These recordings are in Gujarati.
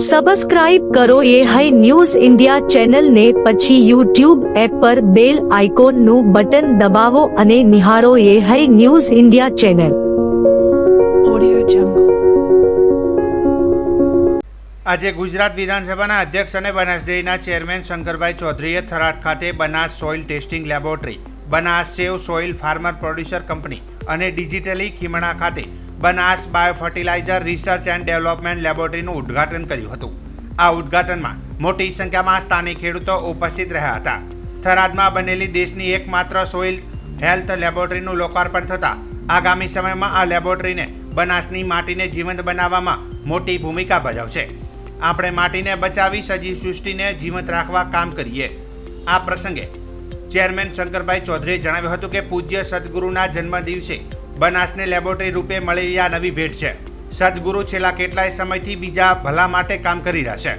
સબસ્ક્રાઇબ કરો એ હાઈ ન્યૂઝ ઇન્ડિયા ચેનલને, પછી યુટ્યુબ એપ પર બેલ આઇકોનનું બટન દબાવો અને નિહાળો એ high news India channel. Audio Jungle. આજે ગુજરાત વિધાનસભાના અધ્યક્ષ અને બનાસ ડેરીના ચેરમેન શંકરભાઈ ચૌધરીએ થરાદ ખાતે Banas soil testing laboratory, Banas save soil farmer producer company અને ડિજિટલી ખીમણા ખાતે Banas bio fertilizer research and development લેબોરેટરીનું ઉદ્ઘાટન કર્યું હતું. આ ઉદ્ઘાટનમાં મોટી સંખ્યામાં સ્થાનિક ખેડૂતો ઉપસ્થિત રહ્યા હતા. થરાદમાં બનેલી દેશની એકમાત્ર સોઇલ હેલ્થ લેબોરેટરીનું લોકાર્પણ થતાં આગામી સમયમાં આ લેબોરેટરીને બનાસની માટીને જીવંત બનાવવામાં મોટી ભૂમિકા ભજવશે. આપણે માટીને બચાવી સજીવ સૃષ્ટિને જીવંત રાખવા કામ કરીએ. આ પ્રસંગે ચેરમેન શંકરભાઈ ચૌધરીએ જણાવ્યું હતું કે પૂજ્ય સદગુરુના જન્મદિવસે બનાસને લેબોરેટરી રૂપે મળેલી આ નવી ભેટ છે. સદગુરુ છેલ્લા કેટલાય સમયથી બીજા ભલા માટે કામ કરી રહ્યા છે.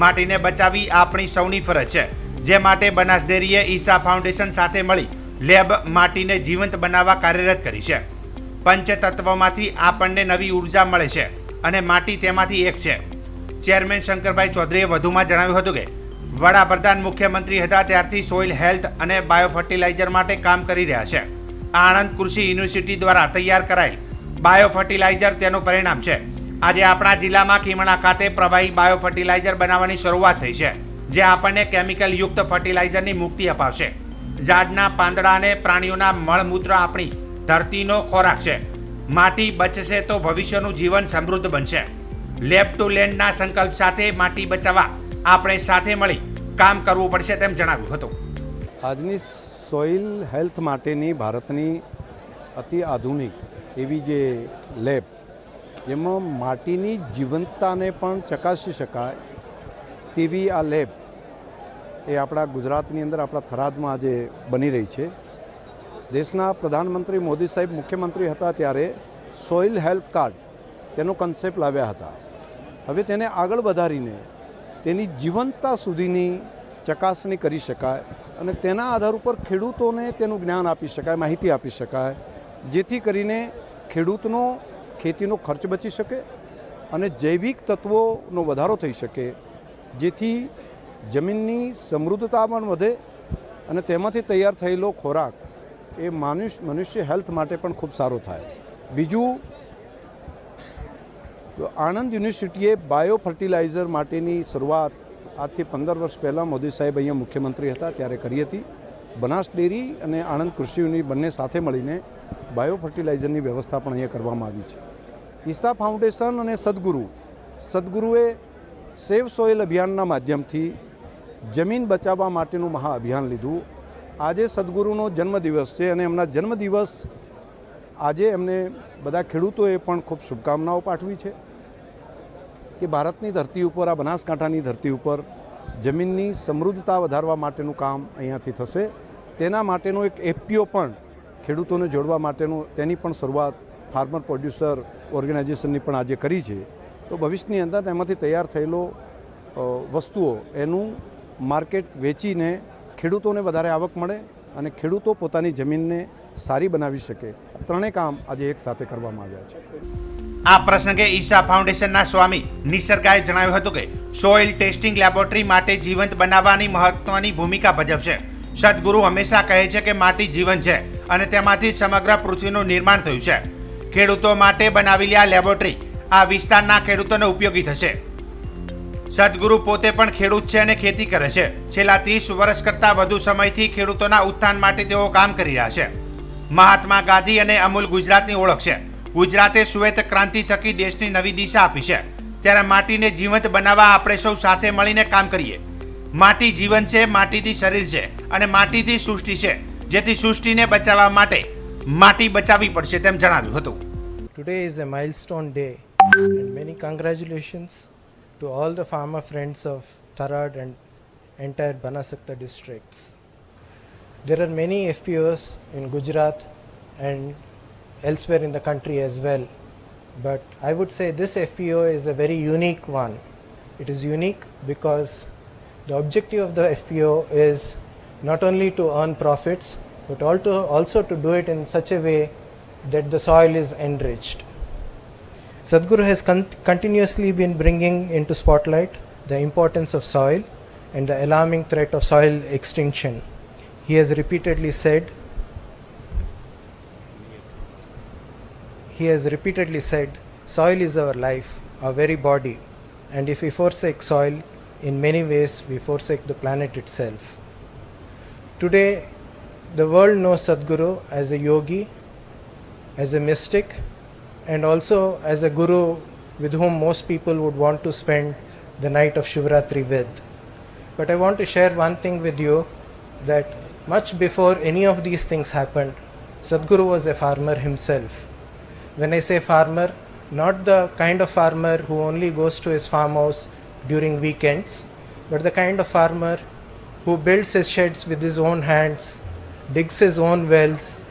માટીને બચાવવી આપણી સૌની ફરજ છે, જે માટે બનાસ ડેરીએ ઈસા ફાઉન્ડેશન સાથે મળી લેબ માટીને જીવંત બનાવવા કાર્યરત કરી છે. પંચતત્વમાંથી આપણને નવી ઉર્જા મળે છે અને માટી તેમાંથી એક છે. ચેરમેન શંકરભાઈ ચૌધરીએ વધુમાં જણાવ્યું હતું કે વડાપ્રધાન મુખ્યમંત્રી હતા ત્યારથી સોઇલ હેલ્થ અને બાયો ફર્ટિલાઇઝર માટે કામ કરી રહ્યા છે. આણંદ કૃષિ યુનિવર્સિટી દ્વારા તૈયાર કરાયેલ બાયો ફર્ટિલાઇઝર તેનું પરિણામ છે. આજે આપણા જિલ્લામાં ખીમણા ખાતે પ્રવાહી બાયો ફર્ટિલાઇઝર બનાવવાની શરૂઆત થઈ છે, જે આપણને કેમિકલ યુક્ત ફર્ટિલાઇઝરની મુક્તિ અપાવશે. ઝાડના પાંદડા અને પ્રાણીઓના મળમૂત્ર આપણી ધરતીનો ખોરાક છે. માટી બચશે તો ભવિષ્યનું જીવન સમૃદ્ધ બનશે. લેબ ટુ લેન્ડના સંકલ્પ સાથે માટી બચાવવા આપણે સાથે મળી કામ કરવું પડશે તેમ જણાવ્યું હતું. આજની સોઇલ હેલ્થ માટેની ભારતની અતિ આધુનિક એવી જે લેબ, જેમાં માટીની જીવંતતાને પણ ચકાસી શકાય તેવી આ લેબ એ આપણા ગુજરાતની અંદર, આપણા થરાદમાં આજે બની રહી છે. દેશના પ્રધાનમંત્રી મોદી સાહેબ મુખ્યમંત્રી હતા ત્યારે સોઇલ હેલ્થ કાર્ડ તેનો કન્સેપ્ટ લાવ્યા હતા. હવે તેને આગળ વધારીને તેની જીવંતતા સુધીની ચકાસણી કરી શકાય અને તેના આધાર ઉપર ખેડૂતોને તેનું જ્ઞાન આપી શકાય, માહિતી આપી શકાય, જેથી કરીને ખેડૂતનો ખેતીનો ખર્ચ બચી શકે અને જૈવિક તત્વોનો વધારો થઈ શકે, જેથી જમીનની સમૃદ્ધતા પણ વધે અને તેમાંથી તૈયાર થયેલો ખોરાક એ મનુષ્ય હેલ્થ માટે પણ ખૂબ સારો થાય. બીજું, આણંદ યુનિવર્સિટીએ બાયો ફર્ટિલાઇઝર માટેની શરૂઆત આજથી 15 વર્ષ પહેલાં મોદી સાહેબ અહીંયા મુખ્યમંત્રી હતા ત્યારે કરી હતી. બનાસ ડેરી અને આણંદ કૃષિ યુનિવર્સિટી બંને સાથે મળીને બાયો ફર્ટિલાઇઝરની વ્યવસ્થા પણ અહીંયા કરવામાં આવી છે. ઈસા ફાઉન્ડેશન અને સદગુરુએ સેવ સોઇલ અભિયાનના માધ્યમથી જમીન બચાવવા માટેનું મહા અભિયાન લીધું. આજે સદગુરુનો જન્મદિવસ છે અને એમના જન્મદિવસ આજે એમને બધા ખેડૂતોએ પણ ખૂબ શુભકામનાઓ પાઠવી છે કે ભારતની ધરતી ઉપર, આ બનાસકાંઠાની ધરતી ઉપર જમીનની સમૃદ્ધતા વધારવા માટેનું કામ અહીંયાથી થશે. તેના માટેનો એક એફપીઓ પણ ખેડૂતોને જોડવા માટેનું, તેની પણ શરૂઆત ફાર્મર પ્રોડ્યુસર ઓર્ગેનાઇઝેશનની પણ આજે કરી છે. તો ભવિષ્યની અંદર તેમાંથી તૈયાર થયેલો વસ્તુઓ એનું માર્કેટ વેચીને ખેડૂતોને વધારે આવક મળે અને ખેડૂતો પોતાની જમીનને સારી બનાવી શકે. ત્રણેય કામ આજે એક સાથે કરવામાં આવ્યા છે. આ પ્રસંગે ઈશા ફાઉન્ડેશનના સ્વામી નિસર્ગાએ જણાવ્યું હતું કે સોઇલ ટેસ્ટિંગ લેબોરેટરી માટે જીવંત બનાવવાની મહત્વની ભૂમિકા ભજવશે. સદગુરુ હંમેશા કહે છે કે માટી જીવન છે અને તેમાંથી સમગ્ર પૃથ્વીનું નિર્માણ થયું છે. ખેડૂતો માટે બનાવેલી આ લેબોરેટરી આ વિસ્તારના ખેડૂતોને ઉપયોગી થશે. સદગુરુ પોતે પણ ખેડૂત છે અને ખેતી કરે છે. છેલ્લા 30 વર્ષ કરતાં વધુ સમયથી ખેડૂતોના ઉત્થાન માટે તેઓ કામ કરી રહ્યા છે. મહાત્મા ગાંધી અને અમૂલ ગુજરાતની ઓળખ છે. ગુજરાતે શ્વેત ક્રાંતિ થકી દેશની નવી દિશા આપી છે. ત્યારે માટીને જીવંત બનાવવા આપણે સૌ સાથે મળીને કામ કરીએ. માટી જીવન છે, માટીથી શરીર છે અને માટીથી સૃષ્ટિ છે, જેથી સૃષ્ટિને બચાવવા માટે માટી બચાવવી પડશે તેમ જણાવ્યું હતું. Today is a milestone day and many congratulations to all the farmer friends of Tharad and entire Banasakta districts. There are many FPOs in Gujarat and elsewhere in the country as well, but I would say this FPO is a very unique one. It is unique because the objective of the FPO is not only to earn profits but also to do it in such a way that the soil is enriched. Sadhguru has continuously been bringing into spotlight the importance of soil and the alarming threat of soil extinction. He has repeatedly said, soil is our life, our very body, and if we forsake soil, in many ways we forsake the planet itself. Today, the world knows Sadhguru as a yogi, as a mystic, and also as a guru with whom most people would want to spend the night of Shivratri with. But I want to share one thing with you, that much before any of these things happened, Sadhguru was a farmer himself. When I say farmer, not the kind of farmer who only goes to his farmhouse during weekends, but the kind of farmer who builds his sheds with his own hands, digs his own wells,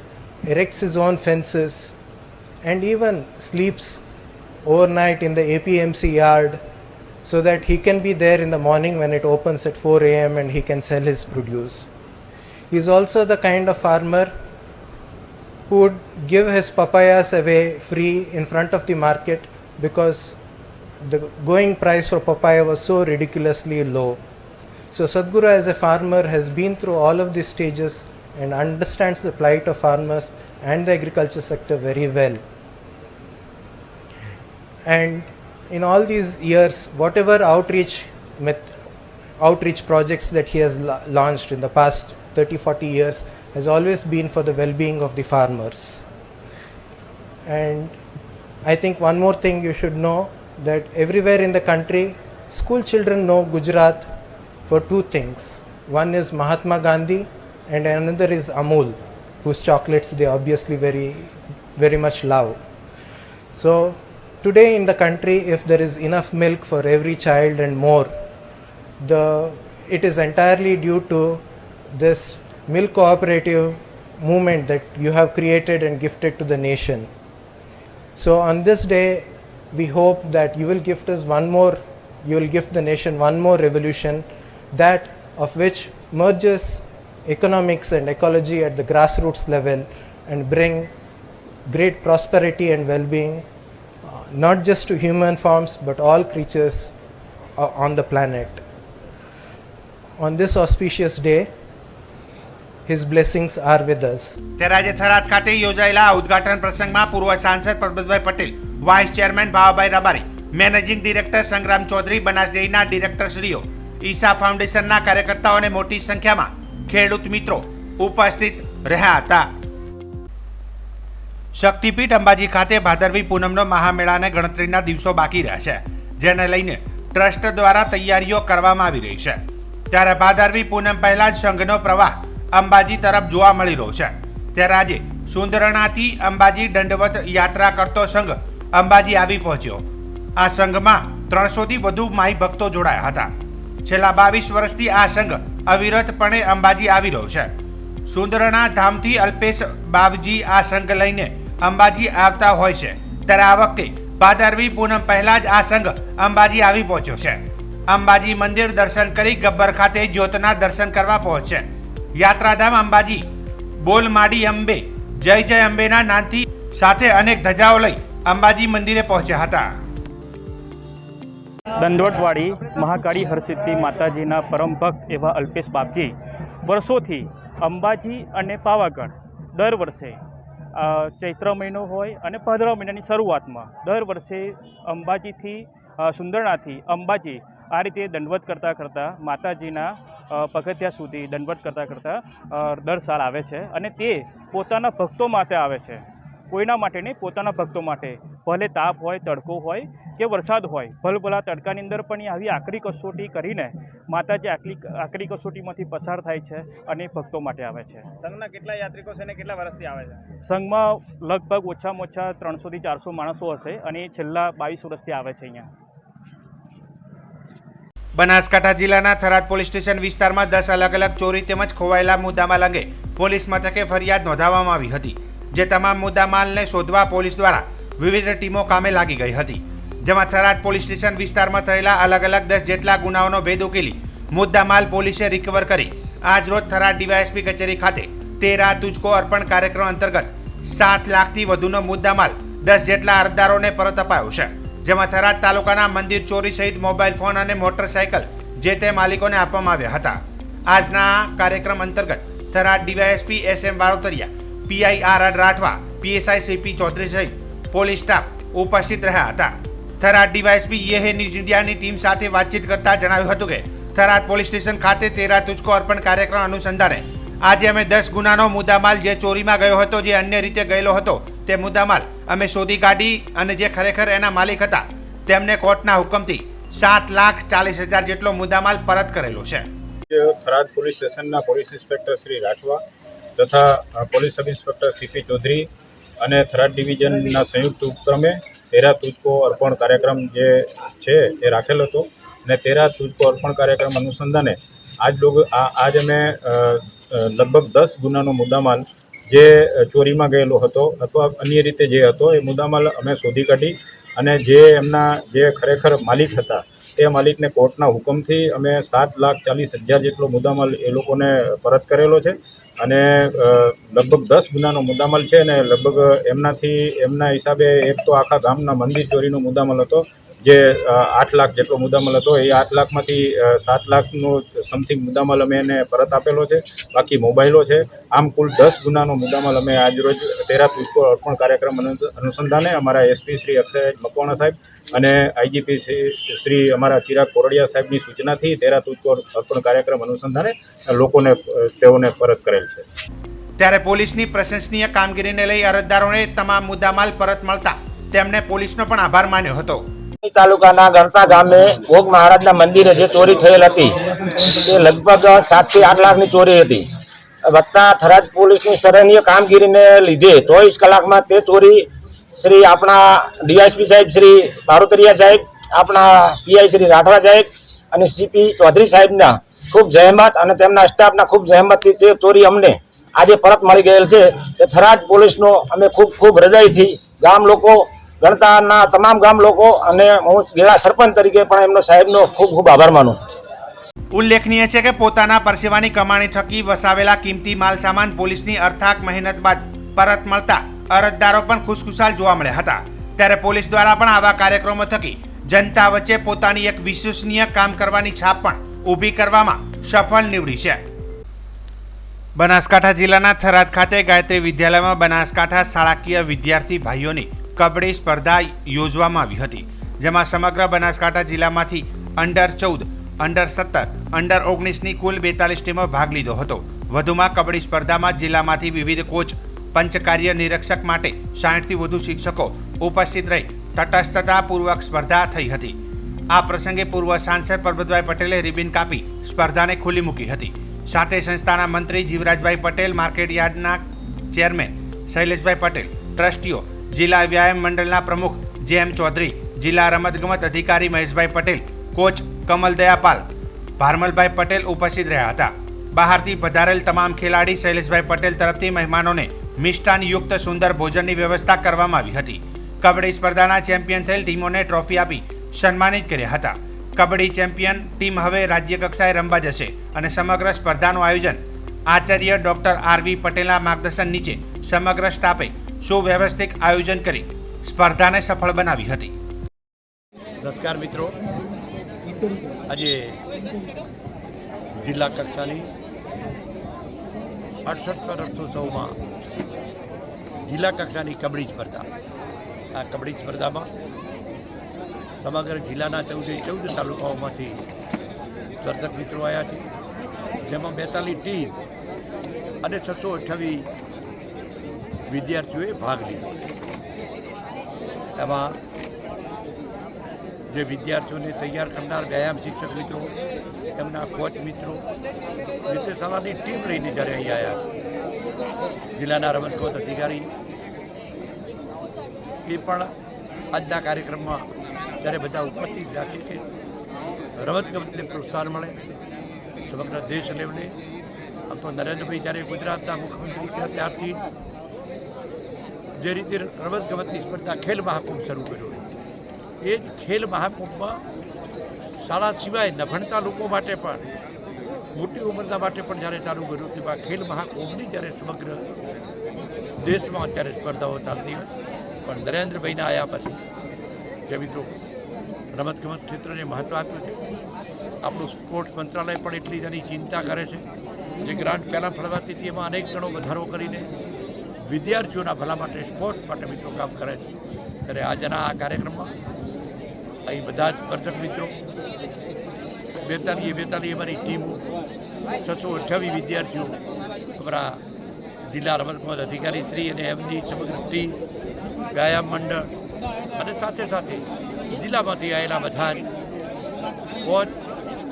erects his own fences, and even sleeps overnight in the APMC yard so that he can be there in the morning when it opens at 4 a.m. and he can sell his produce. He is also the kind of farmer who would give his papayas away free in front of the market because the going price for papaya was so ridiculously low. So Sadhguru as a farmer has been through all of these stages and understands the plight of farmers and the agriculture sector very well. And in all these years, whatever outreach projects that he has launched in the past 30-40 years has always been for the well-being of the farmers. And I think one more thing you should know, that everywhere in the country, school children know Gujarat for two things. One is Mahatma Gandhi and another is Amul, whose chocolates they obviously very, very much love. So today in the country, if there is enough milk for every child and more, it is entirely due to this milk cooperative movement that you have created and gifted to the nation. So on this day, we hope that you will gift the nation one more revolution, that of which merges economics and ecology at the grassroots level and bring great prosperity and well-being, not just to human forms but all creatures on the planet. On this auspicious day, His blessings are with us. ત્યારે આજે થરાદ ખાતે યોજાયેલા ઉદ્ઘાટન પ્રસંગમાં પૂર્વ સાંસદ Parbatbhai Patel, vice chairman Bhavabhai Rabari, managing director Sangram Chaudhary, Banas ડેરીના ડિરેક્ટરશ્રીઓ, ઈસા ફાઉન્ડેશનના કાર્યકર્તાઓને મોટી સંખ્યામાં ખેડૂત મિત્રો ઉપસ્થિત રહ્યા હતા. શક્તિપીઠ અંબાજી ખાતે ભાદરવી પૂનમનો મહામેળાને ગણતરીના દિવસો બાકી રહ્યા છે, જેને લઈને ટ્રસ્ટ દ્વારા તૈયારીઓ કરવામાં આવી રહી છે. ત્યારે ભાદરવી પૂનમ પહેલા જ સંઘનો પ્રવાહ અંબાજી તરફ જોવા મળી રહ્યો છે. ત્યારે આજે સુંદરણાથી અંબાજી દંડવત યાત્રા કરતો સંઘ અંબાજી આવી પહોંચ્યો. આ સંઘમાં 300થી વધુ માઈ ભક્તો જોડાયા હતા. છેલ્લા 22 વર્ષથી આ સંઘ અવિરતપણે અંબાજી આવી રહ્યો છે. સુંદરણા ધામથી અલ્પેશ બાવજી આ સંઘ લઈને અંબાજી આવતા હોય છે. ત્યારે આ વખતે ભાદરવી પૂનમ પહેલા જ આ સંઘ અંબાજી આવી પહોંચ્યો છે. અંબાજી મંદિર દર્શન કરી ગબ્બર ખાતે જ્યોતના દર્શન કરવા પહોંચશે. યાત્રાધામ અંબાજી બોલ માડી અંબે, જય જય અંબેના નાદથી સાથે અનેક ધજાઓ લઈ અંબાજી મંદિરે પહોંચ્યા હતા. દંડવટવાળી મહાકાળી હરસિદ્ધિ માતાજીના પરમ ભક્ત એવા અલ્પેશ બાપજી વર્ષોથી અંબાજી અને પાવાગઢ દર વર્ષે ચૈત્ર મહિનો હોય અને ભાદરવા મહિનાની શરૂઆતમાં દર વર્ષે અંબાજીથી સુંદરણાથી અંબાજી આ રીતે દંડવત કરતાં માતાજીના પગથિયા સુધી દંડવત કરતાં દર સાલ આવે છે. અને તે પોતાના ભક્તો માટે આવે છે, કોઈના માટે નહીં, પોતાના ભક્તો માટે. ભલે તાપ હોય, તડકો હોય કે વરસાદ હોય, ભલભલા તડકાની અંદર પણ આવી આકરી કસોટી કરીને માતાજી આકરી કસોટીમાંથી પસાર થાય છે અને ભક્તો માટે આવે છે. સંઘના કેટલા યાત્રિકો છે અને કેટલા વર્ષથી આવે છે? સંઘમાં લગભગ ઓછામાં ઓછા 300થી 400 માણસો હશે અને છેલ્લા 22 વર્ષથી આવે છે અહીંયા. બનાસકાંઠા જિલ્લાના થરાદ પોલીસ સ્ટેશન વિસ્તારમાં 10 અલગ અલગ ચોરી તેમજ ખોવાયેલા મુદ્દામાલ અંગે પોલીસ મથકે ફરિયાદ નોંધાવવામાં આવી હતી. જે તમામ મુદ્દામાલને શોધવા પોલીસ દ્વારા વિવિધ ટીમો કામે લાગી ગઈ હતી. જેમાં થરાદ પોલીસ સ્ટેશન વિસ્તારમાં થયેલા અલગ અલગ 10 જેટલા ગુનાઓનો ભેદ ઉકેલી મુદ્દામાલ પોલીસે રિકવર કરી આજ રોજ થરાદ ડીવાયએસપી કચેરી ખાતે 13 તુજકો અર્પણ કાર્યક્રમ અંતર્ગત 7 લાખથી વધુનો મુદ્દામાલ 10 જેટલા અરજદારોને પરત અપાયો છે, જેમાં થરાદ તાલુકાના મંદિર ચોરી સહિત મોબાઈલ ફોન અને મોટરસાયકલ જે તે માલિકોને આપવામાં આવ્યા હતા. આજના કાર્યક્રમ અંતર્ગત Tharad DYSP SM Valotariya, PIR Rathwa, PSI CP Chaudhary સહિત પોલીસ સ્ટાફ ઉપસ્થિત રહ્યા હતા. થરાદ ડીવાયએસપી યે ન્યૂઝ ઇન્ડિયાની ટીમ સાથે વાતચીત કરતા જણાવ્યું હતું કે થરાદ પોલીસ સ્ટેશન ખાતે 13 તુજકો અર્પણ કાર્યક્રમ અનુસંધાને આજે અમે 10 ગુનાનો મુદ્દામાલ જે ચોરીમાં ગયો હતો, જે અન્ય રીતે ગયેલો હતો, તે મુદ્દામાલ અમે શોધી કાઢી અને જે ખરેખર એના માલિક હતા તેમને કોર્ટના હુકમથી 7,40,000 જેટલો મુદ્દામાલ પરત કરેલો છે. થરાદ પોલીસ સ્ટેશનના પોલીસ ઇન્સ્પેક્ટર શ્રી રાઠવા તથા police sub inspector CP Chaudhary અને થરાદ ડિવિઝનના સંયુક્ત ઉપક્રમે 13 તુજકો અર્પણ કાર્યક્રમ જે છે એ રાખેલ હતો અને 13 તુજકો અર્પણ કાર્યક્રમ અનુસંધાને આજ અમે લગભગ 10 ગુનાનો મુદ્દામાલ જે ચોરીમાં ગયેલો હતો અથવા અન્ય રીતે જે હતો એ મુદ્દામાલ અમે શોધી કાઢી અને જે એમના જે ખરેખર માલિક હતા તે માલિકને કોર્ટના હુકમથી અમે 7,40,000 જેટલો મુદ્દામાલ એ લોકોને પરત કરેલો છે અને લગભગ 10 ગુનાનો મુદ્દામાલ છે અને લગભગ એમના હિસાબે એક તો આખા ગામના મંદિર ચોરીનો મુદ્દામાલ હતો જે 8 લાખ જેટલો મુદ્દામાલ હતો. એ 8 લાખમાંથી 7 લાખનો સમથિંગ મુદ્દામાલ અમે એને પરત આપેલો છે, બાકી મોબાઈલો છે. આમ કુલ 10 ગુનાનો મુદ્દામાલ અમે આજરોજ 13 તુજકો અર્પણ કાર્યક્રમ અનુસંધાને અમારા SP શ્રી અક્ષયરાજ મકવાણા સાહેબ અને IGP શ્રી અમારા ચિરાગ કોરડિયા સાહેબની સૂચનાથી 13 તુજકો અર્પણ કાર્યક્રમ અનુસંધાને તેઓને પરત કરેલ છે. ત્યારે પોલીસની પ્રશંસનીય કામગીરીને લઈ અરજદારોને તમામ મુદ્દામાલ પરત મળતા તેમને પોલીસનો પણ આભાર માન્યો હતો. તાલુકાના ગણતા ગામે ભોગ મહારાજના મંદિરે જે ચોરી થયેલ હતી તે લગભગ 7 થી 8 લાખની ચોરી હતી. વત્તા થરાદ પોલીસની સરાહનીય કામગીરીને લીધે 24 કલાકમાં તે ચોરી શ્રી આપણા DSP સાહેબ શ્રી વાળોતરિયા સાહેબ, આપણા PI શ્રી રાઠવા સાહેબ અને CP ચૌધરી સાહેબના ખૂબ જહેમત અને તેમના સ્ટાફના ખૂબ જહેમતથી તે ચોરી અમને આજે પરત મળી ગયેલ છે. તે થરાદ પોલીસનો અમે ખૂબ હૃદયથી ગામ લોકો, ગણતાના તમામ ગામ લોકો અને હું જિલ્લા સરપંચ તરીકે પણ એમનો સાહેબનો ખૂબ આભાર માનું. ઉલ્લેખનીય છે કે પોતાના પરસેવાની કમાણી થકી વસાવેલા કિંમતી માલ સામાન પોલીસની અર્થાક મહેનત બાદ પરત મળતા અરજદારો પણ ખુશખુશાલ જોવા મળ્યા હતા. ત્યારે પોલીસ દ્વારા પણ આવા કાર્યક્રમો થકી જનતા વચ્ચે પોતાની એક વિશ્વસનીય કામ કરવાની છાપ પણ ઊભી કરવામાં સફળ નીવડી છે. બનાસકાંઠા જિલ્લાના થરાદ ખાતે ગાયત્રી વિદ્યાલયમાં બનાસકાંઠા શાળાકીય વિદ્યાર્થી ભાઈઓની કબડ્ડી સ્પર્ધા યોજવામાં આવી હતી, જેમાં સમગ્ર બનાસકાંઠા જિલ્લામાંથી under-14, under-17, under-19ની કુલ 42 ટીમો ભાગ લીધો હતો. વધુમાં કબડ્ડી સ્પર્ધામાં જિલ્લામાંથી વિવિધ કોચ, પંચકાર્ય નિરીક્ષક માટે 60થી વધુ શિક્ષકો ઉપસ્થિત રહી તટસ્થતાપૂર્વક સ્પર્ધા થઈ હતી. આ પ્રસંગે પૂર્વ સાંસદ પરબતભાઈ પટેલે રિબિન કાપી સ્પર્ધાને ખુલ્લી મૂકી હતી. સાથે સંસ્થાના મંત્રી જીવરાજભાઈ પટેલ, માર્કેટ યાર્ડના ચેરમેન શૈલેષભાઈ પટેલ, ટ્રસ્ટીઓ, જિલ્લા વ્યાયામ મંડળના પ્રમુખ JM ચૌધરી, જિલ્લા રમતગમત અધિકારી મહેશભાઈ પટેલ, કોચ કમલદયા પાલ, ભારમલભાઈ પટેલ ઉપસ્થિત રહ્યા હતા. બહારથી પધારેલ તમામ ખેલાડી શૈલેષભાઈ પટેલ તરફથી મહેમાનોને મિષ્ટાનયુક્ત સુંદર ભોજનની વ્યવસ્થા કરવામાં આવી હતી. કબડ્ડી સ્પર્ધાના ચેમ્પિયન થયેલ ટીમોને ટ્રોફી આપી સન્માનિત કર્યા હતા. કબડ્ડી ચેમ્પિયન ટીમ હવે રાજ્ય કક્ષાએ રમવા જશે અને સમગ્ર સ્પર્ધાનું આયોજન આચાર્ય ડૉક્ટર RV પટેલના માર્ગદર્શન નીચે સમગ્ર સ્ટાફે સુવ્યવસ્થિત આયોજન કરી સ્પર્ધાને સફળ બનાવી હતી. નમસ્કાર મિત્રો, આજે જિલ્લા કક્ષાની 68 રમતોત્સવમાં જિલ્લા કક્ષાની કબડ્ડી સ્પર્ધા, આ કબડ્ડી સ્પર્ધામાં સમગ્ર જિલ્લાના 14 તાલુકાઓમાંથી સ્પર્ધક મિત્રો આવ્યા છે, જેમાં 42 ટીમ અને 628 વિદ્યાર્થીઓએ ભાગ લીધો. એમાં જે વિદ્યાર્થીઓને તૈયાર કરનાર વ્યાયામ શિક્ષક મિત્રો, એમના કોચ મિત્રો, નિર્દેશાલયની ટીમ લઈને જ્યારે અહીં આવ્યા છે, જિલ્લાના રમતગમત અધિકારી એ પણ આજના કાર્યક્રમમાં જ્યારે બધા ઉપસ્થિત રાખે કે રમતગમતને પ્રોત્સાહન મળે સમગ્ર દેશ લેવલે. આમ તો નરેન્દ્રભાઈ જ્યારે ગુજરાતના મુખ્યમંત્રી થયા ત્યારથી જે રીતે રમતગમતની સ્પર્ધા ખેલ મહાકુંભ શરૂ કર્યો, એ જ ખેલ મહાકુંભમાં શાળા સિવાય નભણતા લોકો માટે પણ, મોટી ઉંમરના માટે પણ જ્યારે ચાલુ કર્યું તેમાં ખેલ મહાકુંભની જ્યારે સમગ્ર દેશમાં અત્યારે સ્પર્ધાઓ ચાલતી હોય પણ નરેન્દ્રભાઈને આવ્યા પછી જે મિત્રો રમતગમત ક્ષેત્રને મહત્ત્વ આપ્યું છે. આપણું સ્પોર્ટ્સ મંત્રાલય પણ એટલી જ એની ચિંતા કરે છે. જે ગ્રાન્ટ પહેલાં ફળવાતી હતી એમાં અનેક ગણો વધારો કરીને વિદ્યાર્થીઓના ભલા માટે સ્પોર્ટ્સ માટે મિત્રો કામ કરે છે. ત્યારે આજના આ કાર્યક્રમમાં અહીં બધા જ સ્પર્ધક મિત્રો 42 અમારી ટીમો 628 વિદ્યાર્થીઓ અમારા જિલ્લા રમતગમત અધિકારી શ્રી અને એમની સમગ્ર ટીમ વ્યાયામ મંડળ અને સાથે સાથે જિલ્લામાંથી આવેલા બધા જ કોચ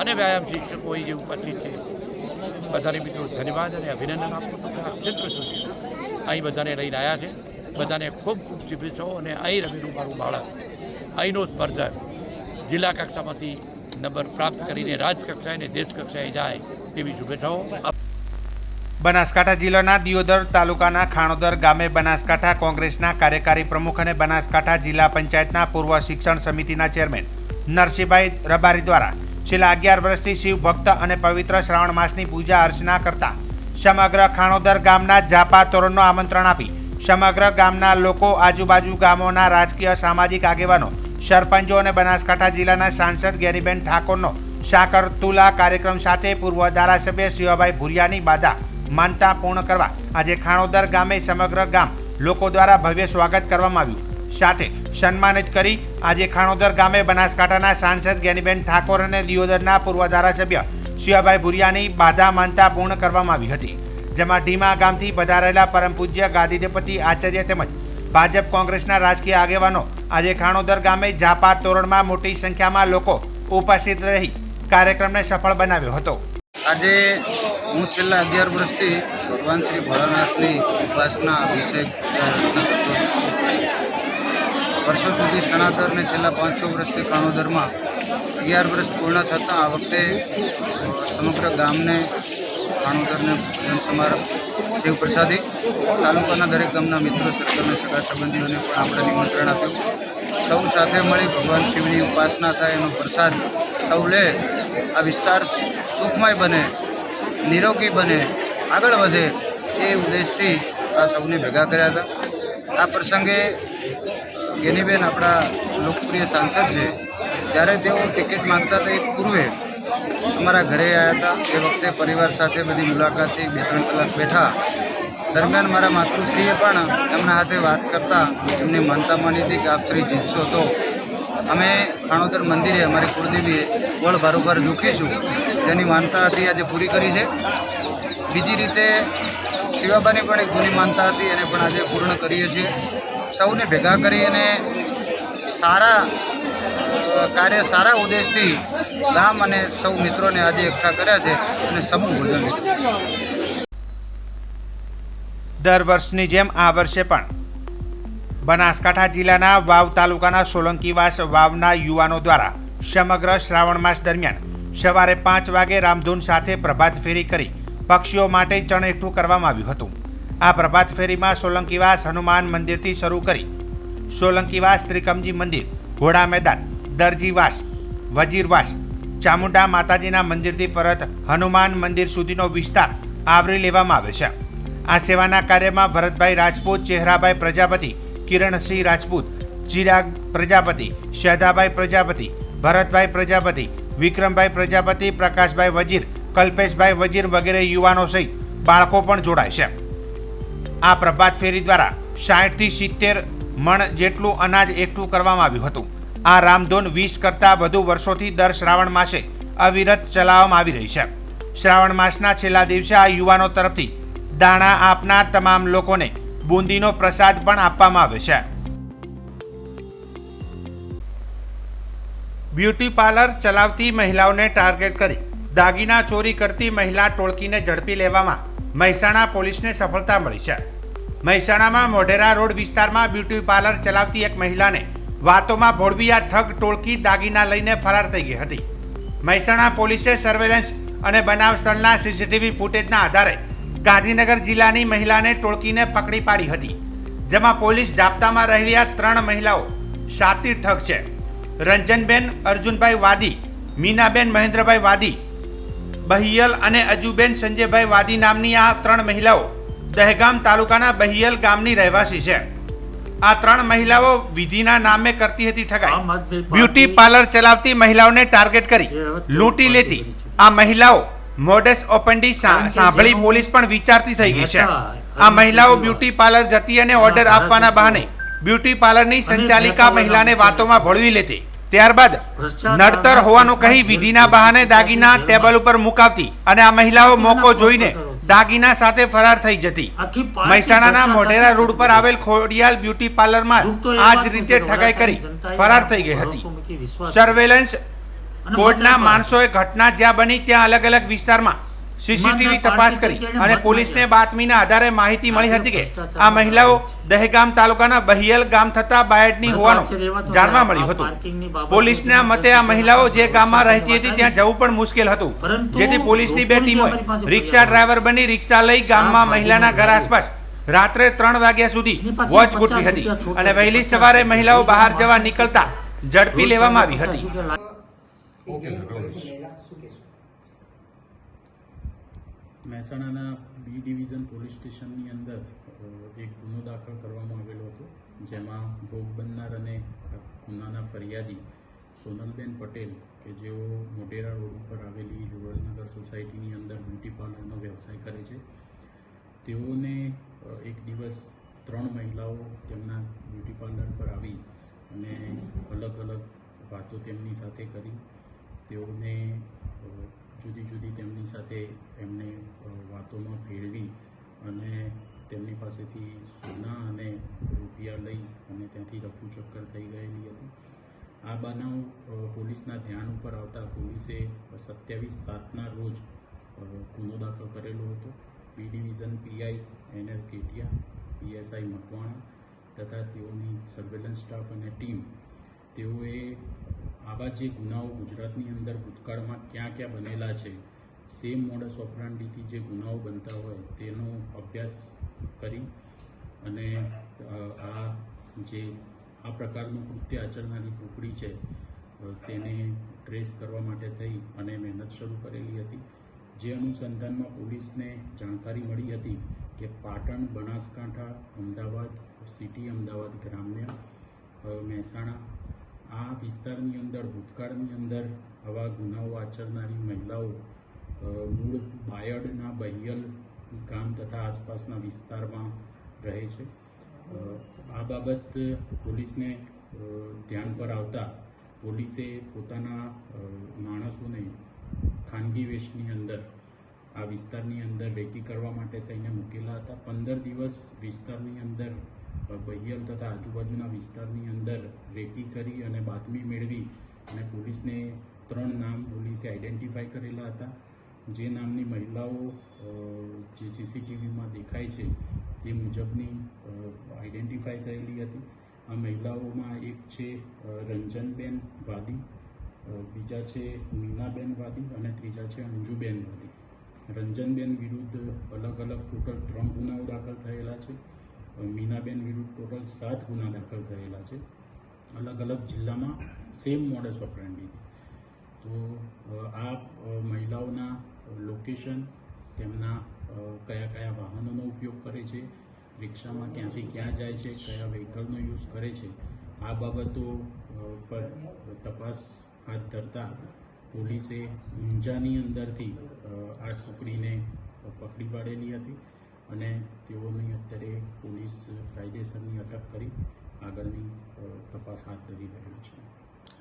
અને વ્યાયામ શિક્ષકો અહીં જે ઉપસ્થિત છે બધાને મિત્રો ધન્યવાદ અને અભિનંદન આપું છું. ક્ષેત્ર સુધી અહીં બધાને લઈને આવ્યા છે. બધાને ખૂબ ખૂબ શુભેચ્છાઓ. અને અહીં રમેલું મારું બાળક અહીંનો સ્પર્ધક જિલ્લા કક્ષામાંથી નંબર પ્રાપ્ત કરીને રાજકક્ષાએ અને દેશ કક્ષાએ જાય તેવી શુભેચ્છાઓ. બનાસકાંઠા જિલ્લાના દિયોદર તાલુકાના ખાણોદર ગામે બનાસકાંઠા કોંગ્રેસના કાર્યકારી પ્રમુખ અને બનાસકાંઠા જિલ્લા પંચાયતના પૂર્વ શિક્ષણ સમિતિના ચેરમેન નરસિંહભાઈ રબારી દ્વારા છેલ્લા 11 વર્ષથી શિવ ભક્ત અને પવિત્ર શ્રાવણ માસની પૂજા અર્ચના કરતા સમગ્ર ખાણોદર ગામના જાપા તોરણનો આમંત્રણ આપી સમગ્ર ગામના લોકો, આજુબાજુ ગામોના રાજકીય સામાજિક આગેવાનો, સરપંચો અને બનાસકાંઠા જિલ્લાના સાંસદ ગેનીબેન ઠાકોરનો સાકર તુલા કાર્યક્રમ સાથે પૂર્વ ધારાસભ્ય શિવાભાઈ ભુરિયાની બાધા માનતા પૂર્ણ કરવા આજે ખાણોદર ગામે સમગ્ર ગામ લોકો દ્વારા ભવ્ય સ્વાગત કરવામાં આવ્યું. સાથે સન્માનિત કરી આજે ખાણોદર ગામે બનાસકાંઠાના સાંસદ ગેનીબેન ઠાકોર અને દિયોદરના પૂર્વ ધારાસભ્ય શિવાભાઈ ભુરિયાની બાધા માનતા પૂર્ણ કરવામાં આવી હતી. જેમાં ઢીમા ગામથી પધારેલા પરમ પૂજ્ય ગાદીપતિ આચાર્ય તેમજ ભાજપ કોંગ્રેસના રાજકીય આગેવાનો આજે ખાણોદર ગામે જાપા તોરણમાં મોટી સંખ્યામાં લોકો ઉપસ્થિત રહી કાર્યક્રમને સફળ બનાવ્યો હતો. આજે હું છેલ્લા 11 વર્ષથી ભગવાન શ્રી ભોળાનાથની ઉપાસના અભિષેક વર્ષો સુધી સનાતર ને છેલ્લા 500 વર્ષથી ખાણોદરમાં 11 વર્ષ પૂર્ણ થતાં આ વખતે સમગ્ર ગામને ખાણોદરને ભોજન સમારંભ શિવ પ્રસાદી તાલુકાના દરેક ગામના મિત્રો સર્કલને સગા સંબંધીઓને પણ આપણે નિમંત્રણ આપ્યું. સૌ સાથે મળી ભગવાન શિવની ઉપાસના થાય એનો પ્રસાદ સૌ લે, આ વિસ્તાર સુખમય બને, નિરોગી બને, આગળ વધે એ ઉદ્દેશથી આ સૌને ભેગા કર્યા હતા. આ પ્રસંગે ગેનીબેન આપણા લોકપ્રિય સાંસદ છે. જ્યારે તેઓ ટિકિટ માંગતા હતા એ પૂર્વે અમારા ઘરે આવ્યા હતા. એ વખતે પરિવાર સાથે બધી મુલાકાતથી 2-3 કલાક બેઠા. દરમિયાન મારા માતૃશ્રીએ પણ એમના હાથે વાત કરતાં એમની માનતા માની હતી કે આપ શ્રી જીતશો તો અમે ખાણોદર મંદિરે અમારી કુળદેવીએ વળ ભારોભાર ઝૂકીશું. જેની માનતા હતી આજે પૂરી કરી છે. બીજી રીતે શિવાબાની પણ એક જૂની માનતા હતી એને પણ આજે પૂર્ણ કરીએ છીએ. સૌને ભેગા કરી અને સારા કાર્ય, સારા ઉદ્દેશથી ગામ અને સૌ મિત્રોને આજે એકઠા કર્યા છે અને સમૂહ ભોજન લીધું. દર વર્ષની જેમ આ વર્ષે પણ બનાસકાંઠા જિલ્લાના વાવ તાલુકાના સોલંકીવાસ વાવના યુવાનો દ્વારા સમગ્ર શ્રાવણ માસ દરમિયાન સવારે 5 વાગે રામધૂન સાથે પ્રભાત ફેરી કરી પક્ષીઓ માટે ચણ એકઠું કરવામાં આવ્યું હતું. આ પ્રભાત ફેરીમાં સોલંકીવાસ હનુમાન મંદિરથી શરૂ કરી સોલંકીવાસ ત્રિકમજી મંદિર, ઘોડા મેદાન, દરજીવાસ, વજીરવાસ, ચામુંડા માતાજીના મંદિરથી પરત હનુમાન મંદિર સુધીનો વિસ્તાર આવરી લેવામાં આવે છે. આ સેવાના કાર્યમાં ભરતભાઈ રાજપૂત, ચહેરાભાઈ પ્રજાપતિ, કિરણસિંહ રાજપૂત, ચિરાગ પ્રજાપતિ, શહેદાભાઈ પ્રજાપતિ, ભરતભાઈ પ્રજાપતિ, વિક્રમભાઈ પ્રજાપતિ, પ્રકાશભાઈ વજીર, કલ્પેશભાઈ વજીર વગેરે યુવાનો સહિત બાળકો પણ જોડાય છે. આ પ્રભાત ફેરી દ્વારા 60 થી 70 મણ જેટલું અનાજ એકઠું કરવામાં આવ્યું હતું. આ રામધૂન 20 કરતાં વધુ વર્ષોથી દર શ્રાવણ માસે અવિરત ચલાવવામાં આવી રહી છે. શ્રાવણ માસના છેલ્લા દિવસે આ યુવાનો તરફથી દાણા આપનાર તમામ લોકોને બુંદીનો પ્રસાદ પણ આપવામાં આવે છે. બ્યુટી પાર્લર ચલાવતી મહિલાઓને ટાર્ગેટ કરી દાગીના ચોરી કરતી મહિલા ટોળકીને ઝડપી લેવામાં મહેસાણા પોલીસને સફળતા મળી છે. મહેસાણામાં મોઢેરા રોડ વિસ્તારમાં બ્યુટી પાર્લર ચલાવતી એક મહિલાને વાતોમાં ભોળવી આ ઠગ ટોળકી દાગીના લઈને ફરાર થઈ ગઈ હતી. મહેસાણા પોલીસે સર્વેલન્સ અને બનાવ સ્થળના સીસીટીવી ફૂટેજના આધારે ગાંધીનગર જિલ્લાની મહિલાને ટોળકીને પકડી પાડી હતી. જેમાં પોલીસ જાપ્તામાં રહેલી આ 3 મહિલાઓ સાતી ઠગ છે. રંજનબેન અર્જુનભાઈ વાદી, મીનાબેન મહેન્દ્રભાઈ વાદી, બહિયલ અને અજુબેન સંજયભાઈ વાદી નામની આ 3 મહિલાઓ દહેગામ તાલુકાના બહિયલ ગામની રહેવાસી છે. આ 3 મહિલાઓ વિધિના નામે કરતી હતી ઠગાઈ. બ્યુટી પાર્લર ચલાવતી મહિલાઓને ટાર્ગેટ કરી લૂંટી લેતી આ મહિલાઓ મોડસ ઓપન્ડી સાંભળી પોલીસ પણ વિચારતી થઈ ગઈ છે. આ મહિલાઓ બ્યુટી પાર્લર જતી અને ઓર્ડર આપવાના બહાને બ્યુટી પાર્લરની સંચાલિકા મહિલાને વાતોમાં ભળવી લેતી. ત્યારબાદ નડતર હોવાનું કહી વિધિના બહાને દાગીના ટેબલ ઉપર મુકાવતી અને આ મહિલાઓ મોકો જોઈને દાગીના સાથે ફરાર થઈ જતી. મહેસાણાના મોઢેરા રોડ પર આવેલ ખોડિયાલ બ્યુટી પાર્લરમાં આ જ રીતે ઠગાઈ કરી ફરાર થઈ ગઈ હતી. સર્વેલન્સ કોર્ટના માણસોએ ઘટના જ્યાં બની ત્યાં અલગ અલગ વિસ્તારમાં સીસીટીવી તપાસ કરી અને પોલીસને બાતમીના આધારે માહિતી મળી હતી કે આ મહિલાઓ દહેગામ તાલુકાના બહિયલ ગામ થતા બાયડની હોવાનું જાણવા મળ્યું હતું. પોલીસના મતે આ મહિલાઓ જે ગામમાં રહેતી હતી ત્યાં જવું પણ મુશ્કેલ હતું, જેથી પોલીસની 2 ટીમોએ રિક્ષા ડ્રાઈવર બની રિક્ષા લઈ ગામમાં મહિલાના ઘર આસપાસ રાત્રે 3 વાગ્યા સુધી વોચ ગોઠવી હતી અને વહેલી સવારે મહિલાઓ બહાર જવા નીકળતા ઝડપી લેવામાં આવી હતી. મહેસાણાના બી ડિવિઝન પોલીસ સ્ટેશનની અંદર એક ગુનો દાખલ કરવામાં આવેલો હતો, જેમાં ભોગ બનનાર અને ગુનાના ફરિયાદી સોનલબેન પટેલ કે જેઓ મોઢેરા રોડ ઉપર આવેલી રૂરલનગર સોસાયટીની અંદર બ્યુટી પાર્લરનો વ્યવસાય કરે છે, તેઓને એક દિવસ 3 મહિલાઓ તેમના બ્યુટી પાર્લર પર આવી અને અલગ અલગ વાતો તેમની સાથે કરી. તેઓને જુદી જુદી તેમની સાથે એમને વાતોમાં ભેળવી અને તેમની પાસેથી સોના અને રૂપિયા લઈ અને ત્યાંથી રફુ ચક્કર થઈ ગયેલી હતી. આ બનાવ પોલીસના ધ્યાન ઉપર આવતા પોલીસે 27/7ના રોજ ગુનો દાખલ કરેલો હતો. B division PI NS Getiya, PSI Makwana તથા તેઓની સર્વેલન્સ સ્ટાફ અને ટીમ તેઓએ આવા જે ગુનાઓ ગુજરાતની અંદર ભૂતકાળમાં ક્યાં ક્યાં બનેલા છે, સેમ મોડસ ઓપરાન્ડીથી જે ગુનાઓ બનતા હોય તેનો અભ્યાસ કરી અને આ પ્રકારનું કૃત્ય આચરનારી ટુકડી છે તેને ટ્રેસ કરવા માટે થઈ અને મહેનત શરૂ કરેલી હતી. જે અનુસંધાનમાં પોલીસને જાણકારી મળી હતી કે પાટણ, બનાસકાંઠા, અમદાવાદ સિટી, અમદાવાદ ગ્રામ્ય, મહેસાણા આ વિસ્તારની અંદર ભૂતકાળની અંદર આવા ગુનાઓ આચરનારી મહિલાઓ મૂળ બાયડના બહિયલ ગામ તથા આસપાસના વિસ્તારમાં રહે છે. આ બાબત પોલીસને ધ્યાન પર આવતા પોલીસે પોતાના માણસોને ખાનગી વેશની અંદર આ વિસ્તારની અંદર રેકી કરવા માટે થઈને મૂકેલા હતા. 15 દિવસ વિસ્તારની અંદર બહિયલ તથા આજુબાજુના વિસ્તારની અંદર રેકી કરી અને બાતમી મેળવી અને પોલીસને 3 નામ પોલીસે આઈડેન્ટિફાઈ કરેલા હતા. જે નામની મહિલાઓ જે સીસીટીવીમાં દેખાય છે તે મુજબની આઈડેન્ટિફાઈ થયેલી હતી. આ મહિલાઓમાં એક છે રંજનબેન વાદી, બીજા છે મીનાબેન વાદી અને ત્રીજા છે અંજુબેન વાદી. રંજનબેન વિરુદ્ધ અલગ અલગ ટોટલ 3 ગુનાઓ દાખલ થયેલા છે. મીનાબેન વિરુદ્ધ ટોટલ 7 ગુના દાખલ થયેલા છે, અલગ અલગ જિલ્લામાં સેમ મોડસ ઓપરેન્ડી. તો આ મહિલાઓના લોકેશન, તેમના કયા કયા વાહનોનો ઉપયોગ કરે છે, રિક્ષામાં ક્યાંથી ક્યાં જાય છે, કયા વ્હીકલનો યુઝ કરે છે, આ બાબતો પર તપાસ હાથ ધરતા પોલીસે ઊંઝાની અંદરથી આ ટુકડીને પકડી પાડેલી હતી અને તેઓની અત્યારે પોલીસ કાયદેસરની અટક કરી આગળની તપાસ હાથ ધરી રહી છે.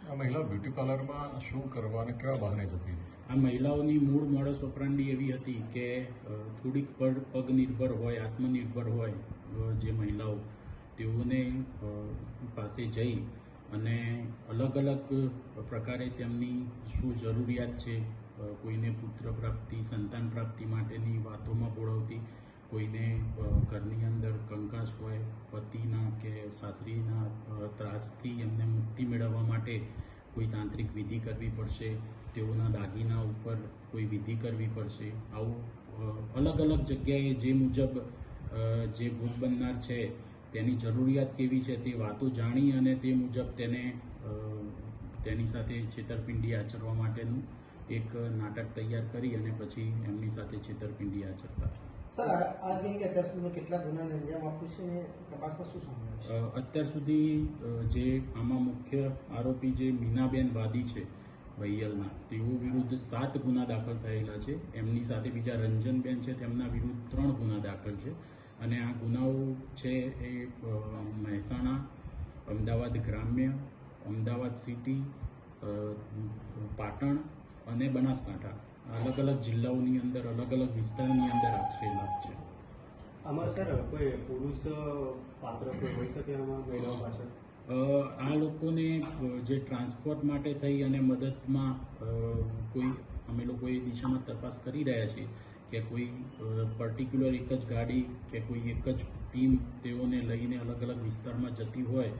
આ મહિલા બ્યુટી પાર્લરમાં શું કરવા અને કેવા બહાને જતી? આ મહિલાઓની મૂળ મોડસ ઓપરાન્ડી એવી હતી કે થોડીક પગ નિર્ભર હોય, આત્મનિર્ભર હોય જે મહિલાઓ, તેઓને પાસે જઈ અને અલગ અલગ પ્રકારે તેમની શું જરૂરિયાત છે, કોઈને પુત્ર પ્રાપ્તિ, સંતાન પ્રાપ્તિ માટેની વાતોમાં બોળવતી, કોઈને ઘરની અંદર કંકાસ હોય, પતિના કે સાસરીના ત્રાસથી એમને મુક્તિ મેળવવા માટે કોઈ તાંત્રિક વિધિ કરવી પડશે, તેઓના દાગીના ઉપર કોઈ વિધિ કરવી પડશે. આવું અલગ અલગ જગ્યાએ જે મુજબ જે ભોગ બનનાર છે તેની જરૂરિયાત કેવી છે તે વાતો જાણી અને તે મુજબ તેની સાથે છેતરપિંડી આચરવા માટેનું એક નાટક તૈયાર કરી અને પછી એમની સાથે છેતરપિંડી આચરતા. અત્યાર સુધી જે આમાં મુખ્ય આરોપી જે મીનાબેન વાદી છે વૈયલના, તેઓ વિરુદ્ધ 7 ગુના દાખલ થયેલા છે. એમની સાથે બીજા રંજનબેન છે, તેમના વિરુદ્ધ 3 ગુના દાખલ છે. અને આ ગુનાઓ છે એ મહેસાણા, અમદાવાદ ગ્રામ્ય, અમદાવાદ સિટી, પાટણ અને બનાસકાંઠા અલગ અલગ જિલ્લાઓની અંદર અલગ અલગ વિસ્તારની અંદર આચરેલા છે. આમાં સર કોઈ પુરુષ પાત્ર કોઈ હોઈ શકે આમાં મહિલાઓ પાછળ? આ લોકોને જે ટ્રાન્સપોર્ટ માટે થઈ અને મદદમાં અમે લોકો એ દિશામાં તપાસ કરી રહ્યા છીએ કે કોઈ પર્ટિક્યુલર એક જ ગાડી કે કોઈ એક જ ટીમ તેઓને લઈને અલગ અલગ વિસ્તારમાં જતી હોય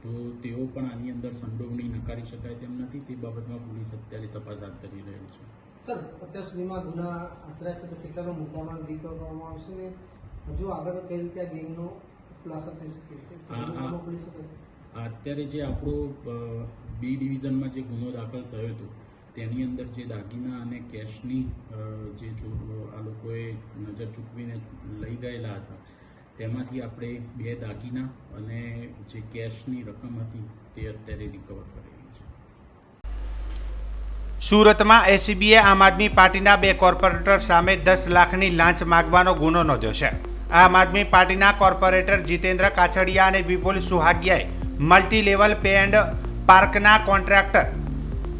તો તેઓ પણ આની અંદર સંડોવણી નકારી શકાય તેમ નથી. તે બાબતમાં પોલીસ અત્યારે તપાસ હાથ ધરી રહેલ છે. સર, અત્યાર સુધીમાં ગુના આચરાય છે તો કેટલાનો મુદ્દામાં ડીલ કરવામાં આવશે ને હજુ આગળ કઈ રીતે આ ગેંગનો ખુલાસો થઈ શકે છે? અત્યારે જે આપણો બી ડિવિઝનમાં જે ગુનો દાખલ થયો હતો તેની અંદર જે દાગીના અને કેશની જે આ લોકોએ નજર ચૂકવીને લઈ ગયેલા હતા તેમાંથી આપણે 2 દાગીના અને જે કેશની રકમ હતી તે અત્યારે રિકવર કરેલી છે. સુરતમાં એસીબીએ આમ આદમી પાર્ટીના 2 કોર્પોરેટર સામે 10 લાખની લાંચ માગવાનો ગુનો નોંધ્યો છે. આમ આદમી પાર્ટીના કોર્પોરેટર જીતેન્દ્ર કાછડિયા અને વિપુલ સુહાગિયાએ મલ્ટી લેવલ પે એન્ડ પાર્કના કોન્ટ્રાક્ટર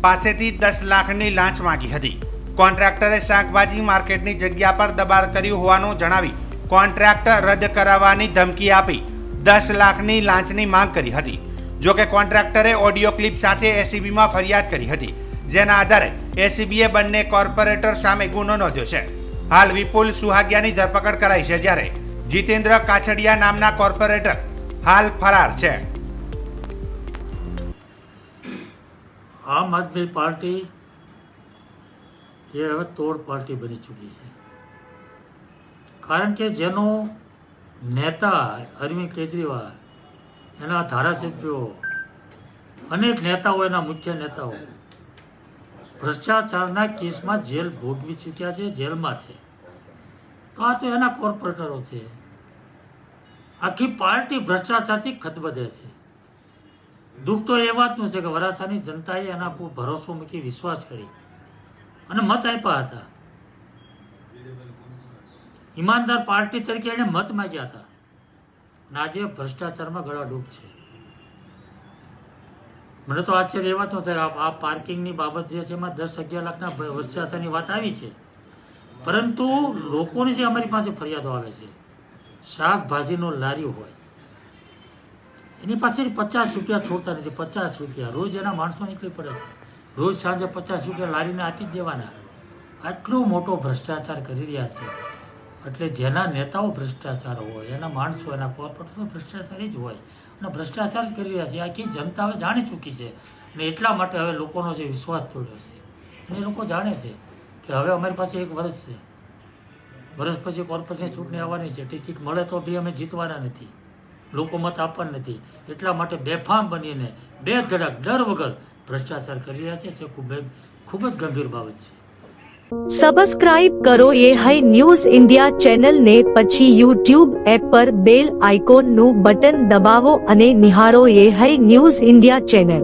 પાસેથી 10 લાખની લાંચ માંગી હતી. કોન્ટ્રાક્ટરે શાકભાજી માર્કેટની જગ્યા પર દબાણ કર્યું હોવાનું જણાવી કોન્ટ્રાક્ટ રદ કરાવવાની ધમકી આપી 10 લાખની લાંચની માંગ કરી હતી. જોકે કોન્ટ્રાક્ટરે ઓડિયો ક્લિપ સાથે એસીબીમાં ફરિયાદ કરી હતી, જેના આધારે એસીબીએ બંને કોર્પોરેટર સામે ગુનો નોંધ્યો છે. હાલ વિપુલ સુહાગિયાની ધરપકડ કરાઈ છે, જ્યારે જીતેન્દ્ર કાછડિયા નામના કોર્પોરેટર હાલ ફરાર છે. આમ આદમી પાર્ટી એ હવે તોડ પાર્ટી બની ચૂકી છે. કારણ કે જેનો નેતા અરવિંદ કેજરીવાલ, એના ધારાસભ્યો, અનેક નેતાઓ, એના મુખ્ય નેતાઓ ભ્રષ્ટાચારના કેસમાં જેલ ભોગવી ચૂક્યા છે, જેલમાં છે. તો આ તો એના કોર્પોરેટરો છે. આખી પાર્ટી ભ્રષ્ટાચારથી ખતબદે છે. દુઃખ તો એ વાતનું છે કે વરાછાની જનતાએ એના પર ભરોસો મૂકી વિશ્વાસ કરી અને મત આપ્યા હતા. ઈમાનદાર પાર્ટી તરીકે એને મત માગ્યા હતા અને આજે ભ્રષ્ટાચારમાં ગળાડૂબ છે. મને તો આશ્ચર્ય એ વાત ન થાય. આ પાર્કિંગની બાબત જે છે એમાં 10-11 લાખના ભ્રષ્ટાચારની વાત આવી છે, પરંતુ લોકોની જે અમારી પાસે ફરિયાદો આવે છે, શાકભાજીનો લારી હોય એની પાસે 50 રૂપિયા છોડતા નથી. 50 રૂપિયા રોજ એના માણસો નીકળી પડે છે. રોજ સાંજે 50 રૂપિયા લારીને આપી જ દેવાના. આટલો મોટો ભ્રષ્ટાચાર કરી રહ્યા છે. એટલે જેના નેતાઓ ભ્રષ્ટાચાર હોય, એના માણસો, એના કોર્પોરેટરો ભ્રષ્ટાચારી જ હોય અને ભ્રષ્ટાચાર જ કરી રહ્યા છે. આખી જનતા હવે જાણી ચૂકી છે અને એટલા માટે હવે લોકોનો જે વિશ્વાસ તોડ્યો છે અને એ લોકો જાણે છે કે હવે અમારી પાસે 1 વર્ષ છે. વર્ષ પછી કોર્પોરેશન ચૂંટણી આવવાની છે. ટિકિટ મળે તો બી અમે જીતવાના નથી, લોકો મત આપવાના નથી. એટલા માટે બેફામ બનીને બેધડક ડર વગર ભ્રષ્ટાચાર કરી રહ્યા છે. ખૂબ જ ગંભીર બાબત છે. સબસ્ક્રાઇબ કરો ये है न्यूज़ इंडिया चैनल ने પછી YouTube એપ પર બેલ આઇકોન નું બટન દબાવો અને નિહાળો ये है न्यूज़ इंडिया चैनल.